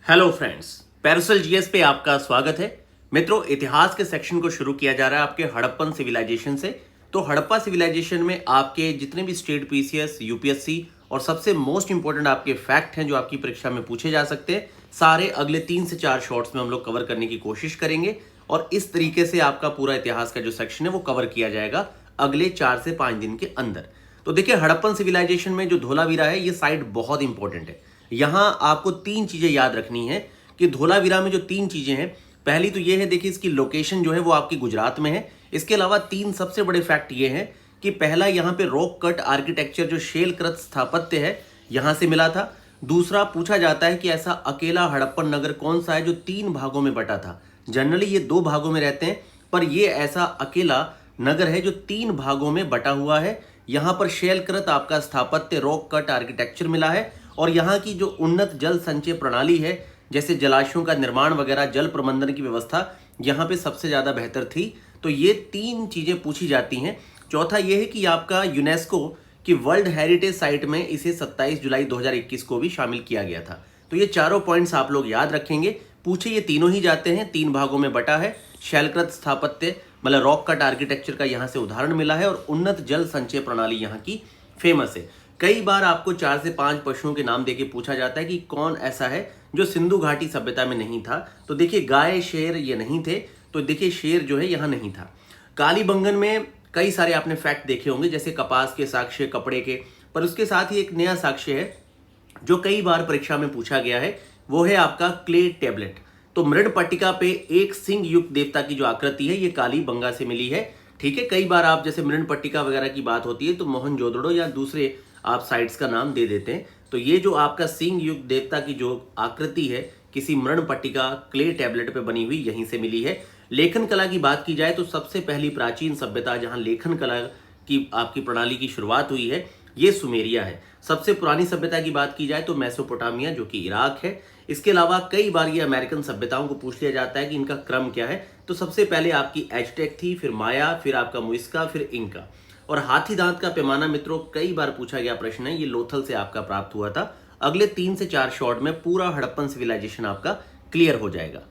Hello friends, Paracel GS पे आपका स्वागत है। मित्रों, इतिहास के सेक्शन को शुरू किया जा रहा है आपके हड़प्पन सिविलाइजेशन से। तो हड़प्पा सिविलाइजेशन में आपके जितने भी स्टेट पीसीएस, यूपीएससी और सबसे मोस्ट इंपॉर्टेंट आपके फैक्ट हैं जो आपकी परीक्षा में पूछे जा सकते हैं, सारे अगले 3 से 4 शॉर्ट्स में हम लोग कवर करने की कोशिश करेंगे। और इस तरीके से आपका पूरा इतिहास का जो सेक्शन है वो कवर किया जाएगा अगले 4 से 5 दिन के अंदर। तो देखिए, हड़प्पन सिविलाइजेशन में जो धोलावीरा है ये साइट बहुत इंपॉर्टेंट है। यहां आपको 3 चीजें याद रखनी है कि धोलावीरा में जो 3 चीजें हैं, पहली तो ये है, देखिए इसकी लोकेशन जो है वो आपकी गुजरात में है। इसके अलावा 3 सबसे बड़े फैक्ट ये हैं कि पहला, यहां पे रॉक कट आर्किटेक्चर जो शेलकृत स्थापत्य है यहां से मिला था। दूसरा, पूछा जाता है कि ऐसा अकेला हड़प्पन नगर कौन सा है जो 3 भागों में बटा था। जनरली ये 2 भागों में रहते हैं, पर ये ऐसा अकेला नगर है जो 3 भागों में बटा हुआ है। यहां पर शेलकृत आपका स्थापत्य, रॉक कट आर्किटेक्चर मिला है और यहाँ की जो उन्नत जल संचय प्रणाली है, जैसे जलाशयों का निर्माण वगैरह, जल प्रबंधन की व्यवस्था यहाँ पे सबसे ज़्यादा बेहतर थी। तो ये 3 चीज़ें पूछी जाती हैं। चौथा ये है कि आपका यूनेस्को की वर्ल्ड हेरिटेज साइट में इसे 27 जुलाई 2021 को भी शामिल किया गया था। तो ये चारों पॉइंट्स आप लोग याद रखेंगे। पूछे ये तीनों ही जाते हैं, 3 भागों में बटा है। शैलकृत स्थापत्य मतलब रॉक कट आर्किटेक्चर का यहाँ से उदाहरण मिला है और उन्नत जल संचय प्रणाली यहाँ की फेमस है। कई बार आपको 4 से 5 पशुओं के नाम देके पूछा जाता है कि कौन ऐसा है जो सिंधु घाटी सभ्यता में नहीं था। तो देखिए, गाय, शेर ये नहीं थे। तो देखिए, शेर जो है यहाँ नहीं था। कालीबंगन में कई सारे आपने फैक्ट देखे होंगे, जैसे कपास के साक्ष्य, कपड़े के, पर उसके साथ ही एक नया साक्ष्य है जो कई बार परीक्षा में पूछा गया है, वो है आपका क्ले टेबलेट। तो मृण पट्टिका पे एक सिंह युक्त देवता की जो आकृति है ये कालीबंगा से मिली है। ठीक है, कई बार आप जैसे मृण पट्टिका वगैरह की बात होती है तो मोहनजोदड़ो या दूसरे आप साइट्स का नाम दे देते हैं। तो ये जो आपका सिंह युक्त देवता की जो आकृति है किसी मृण पट्टिका क्ले टैबलेट पे बनी हुई यहीं से मिली है। लेखन कला की बात की जाए तो सबसे पहली प्राचीन सभ्यता जहां लेखन कला की आपकी प्रणाली की शुरुआत हुई है ये सुमेरिया है। सबसे पुरानी सभ्यता की बात की जाए तो मेसोपोटामिया जो कि इराक है। इसके अलावा कई बार ये अमेरिकन सभ्यताओं को पूछ लिया जाता है कि इनका क्रम क्या है। तो सबसे पहले आपकी एज़टेक थी, फिर माया, फिर आपका मुइस्का, फिर इंका। और हाथी दांत का पैमाना मित्रों कई बार पूछा गया प्रश्न है, ये लोथल से आपका प्राप्त हुआ था। अगले 3 से 4 शॉर्ट में पूरा हड़प्पन सिविलाइजेशन आपका क्लियर हो जाएगा।